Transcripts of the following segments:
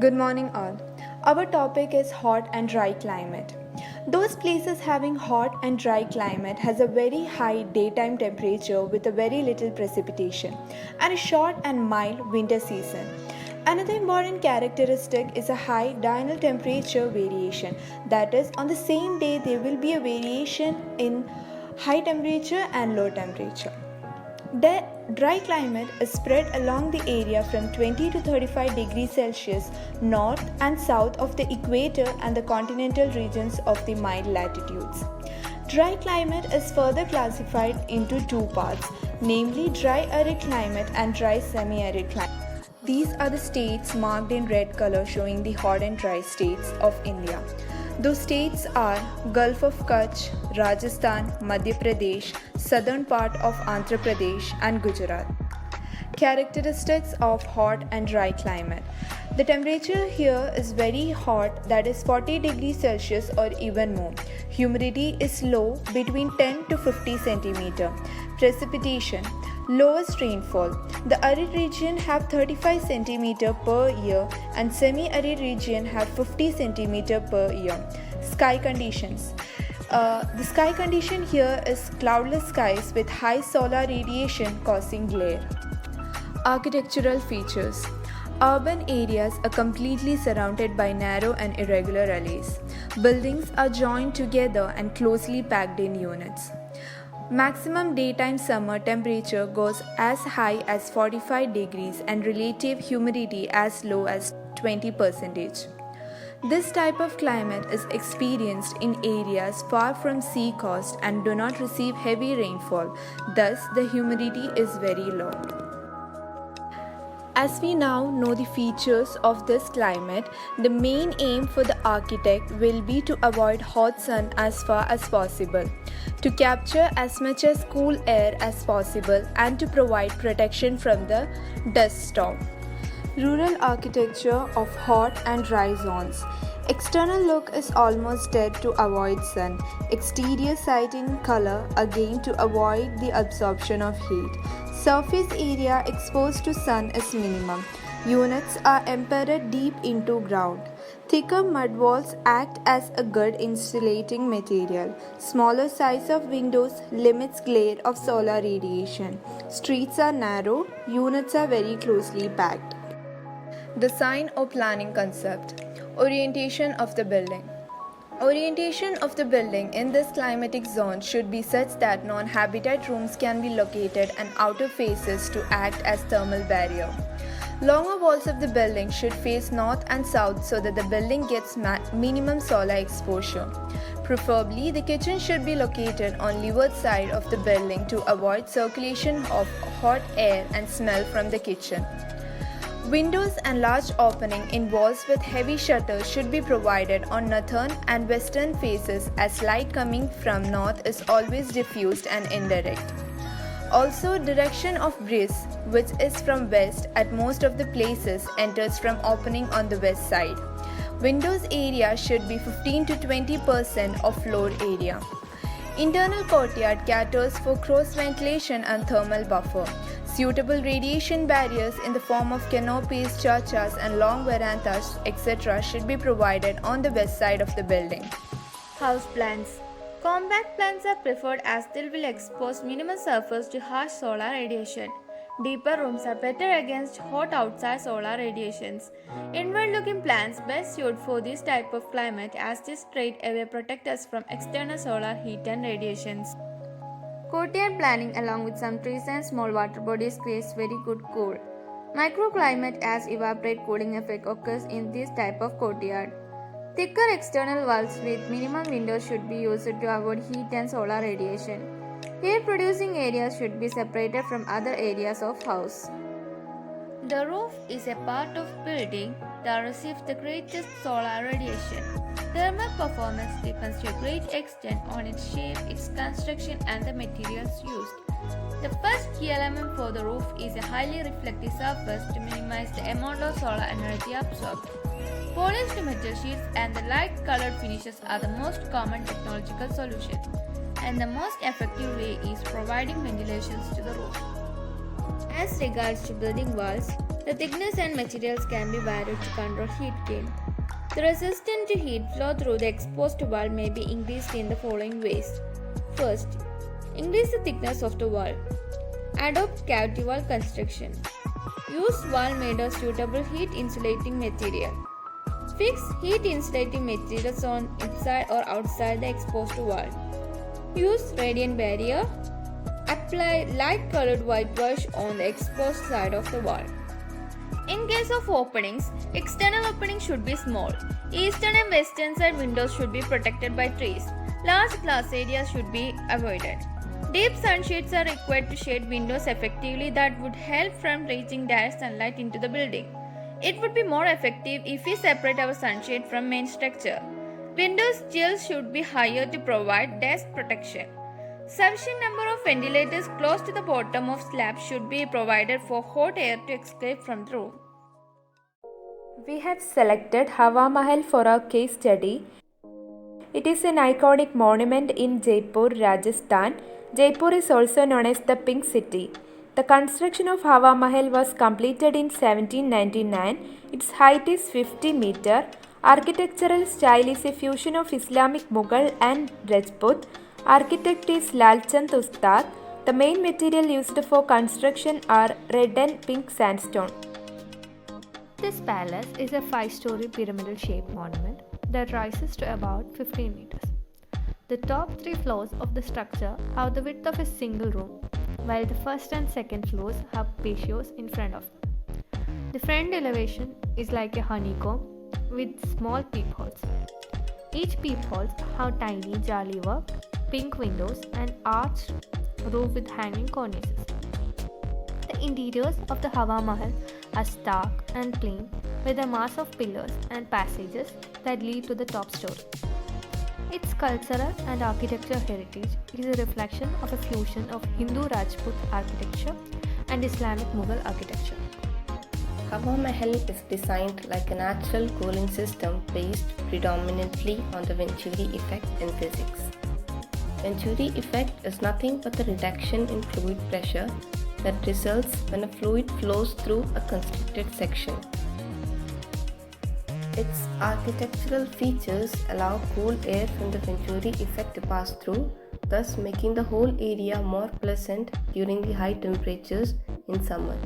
Good morning, all. Our topic is hot and dry climate. Those places having hot and dry climate has a very high daytime temperature with a very little precipitation and a short and mild winter season. Another important characteristic is a high diurnal temperature variation. That is, on the same day there will be a variation in high temperature and low temperature. The dry climate is spread along the area from 20 to 35 degrees Celsius north and south of the equator and the continental regions of the mild latitudes. Dry climate is further classified into two parts, namely dry arid climate and dry semi-arid climate. These are the states marked in red color showing the hot and dry states of India. Those states are Gulf of Kutch, Rajasthan, Madhya Pradesh, southern part of Andhra Pradesh and Gujarat. Characteristics of hot and dry climate. The temperature here is very hot, that is 40 degrees Celsius or even more. Humidity is low, between 10 to 50 centimeter. Precipitation. Lowest rainfall. The arid region have 35 cm per year and semi-arid region have 50 cm per year. Sky conditions. The sky condition here is cloudless skies with high solar radiation causing glare. Architectural features. Urban areas are completely surrounded by narrow and irregular alleys. Buildings are joined together and closely packed in units. Maximum daytime summer temperature goes as high as 45 degrees and relative humidity as low as 20%. This type of climate is experienced in areas far from sea coast and do not receive heavy rainfall, thus the humidity is very low. As we now know the features of this climate, the main aim for the architect will be to avoid hot sun as far as possible, to capture as much as cool air as possible and to provide protection from the dust storm. Rural architecture of hot and dry zones. External look is almost dead to avoid sun. Exterior sighting color again to avoid the absorption of heat. Surface area exposed to sun is minimum. Units are embedded deep into ground. Thicker mud walls act as a good insulating material. Smaller size of windows limits glare of solar radiation. Streets are narrow. Units are very closely packed. Design or planning concept. Orientation of the building. Orientation of the building in this climatic zone should be such that non-habitat rooms can be located and outer faces to act as thermal barrier. Longer walls of the building should face north and south so that the building gets minimum solar exposure. Preferably, the kitchen should be located on leeward side of the building to avoid circulation of hot air and smell from the kitchen. Windows and large opening in walls with heavy shutters should be provided on northern and western faces as light coming from north is always diffused and indirect. Also, direction of breeze, which is from west at most of the places, enters from opening on the west side. Windows area should be 15 to 20% of floor area. Internal courtyard caters for cross ventilation and thermal buffer. Suitable radiation barriers in the form of canopies, chachas and long verandas, etc. should be provided on the west side of the building. House plants. Compact plants are preferred as they will expose minimal surface to harsh solar radiation. Deeper rooms are better against hot outside solar radiations. Inward-looking plants best suited for this type of climate as they straight away protect us from external solar heat and radiations. Courtyard planning along with some trees and small water bodies creates very good cool. Microclimate as evaporate cooling effect occurs in this type of courtyard. Thicker external walls with minimum windows should be used to avoid heat and solar radiation. Heat producing areas should be separated from other areas of house. The roof is a part of building that receives the greatest solar radiation. Thermal performance depends to a great extent on its shape, its construction and the materials used. The first key element for the roof is a highly reflective surface to minimize the amount of solar energy absorbed. Polished metal sheets and the light-colored finishes are the most common technological solution, and the most effective way is providing ventilation to the roof. As regards to building walls, the thickness and materials can be varied to control heat gain. The resistance to heat flow through the exposed wall may be increased in the following ways. First, increase the thickness of the wall. Adopt cavity wall construction. Use wall made of suitable heat insulating material. Fix heat insulating materials on inside or outside the exposed wall. Use radiant barrier. Apply light colored whitewash on the exposed side of the wall. In case of openings, external openings should be small. Eastern and western side windows should be protected by trees. Large glass areas should be avoided. Deep sunshades are required to shade windows effectively that would help from reaching direct sunlight into the building. It would be more effective if we separate our sunshade from main structure. Windows sills should be higher to provide dust protection. Sufficient number of ventilators close to the bottom of slabs should be provided for hot air to escape from the roof. We have selected Hawa Mahal for our case study. It is an iconic monument in Jaipur, Rajasthan. Jaipur is also known as the Pink City. The construction of Hawa Mahal was completed in 1799. Its height is 50 meters. Architectural style is a fusion of Islamic Mughal and Rajput. Architect is Lalchand Ustad. The main material used for construction are red and pink sandstone. This palace is a 5-story pyramidal shaped monument that rises to about 15 meters. The top 3 floors of the structure have the width of a single room, while the first and second floors have patios in front of them. The front elevation is like a honeycomb with small peepholes. Each peepholes have tiny jali work, pink windows and arched roof with hanging cornices. The interiors of the Hawa Mahal are stark and plain with a mass of pillars and passages that lead to the top story. Its cultural and architectural heritage is a reflection of a fusion of Hindu Rajput architecture and Islamic Mughal architecture. Hawa Mahal is designed like a natural cooling system based predominantly on the Venturi effect in physics. Venturi effect is nothing but the reduction in fluid pressure that results when a fluid flows through a constricted section. Its architectural features allow cool air from the Venturi effect to pass through, thus making the whole area more pleasant during the high temperatures in summer.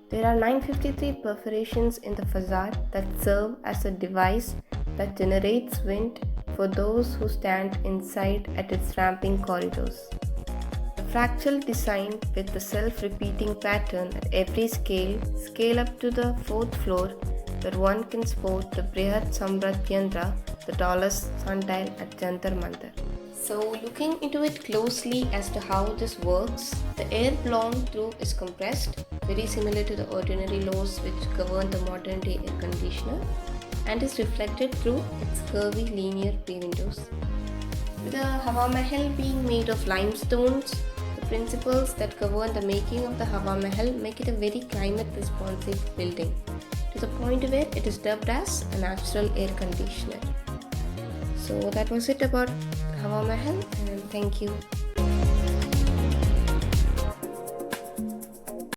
There are 953 perforations in the facade that serve as a device that generates wind for those who stand inside at its ramping corridors. The fractal design with the self-repeating pattern at every scale up to the 4th floor where one can spot the Brihat Samrat Yandra, the tallest sundial at Jantar Mantar. So looking into it closely as to how this works, the air blown through is compressed, very similar to the ordinary laws which govern the modern day air conditioner, and is reflected through its curvy linear bay windows. With the Hawa Mahal being made of limestones, the principles that govern the making of the Hawa Mahal make it a very climate responsive building, to the point where it is dubbed as a natural air conditioner. So that was it about Hawa Mahal, and thank you.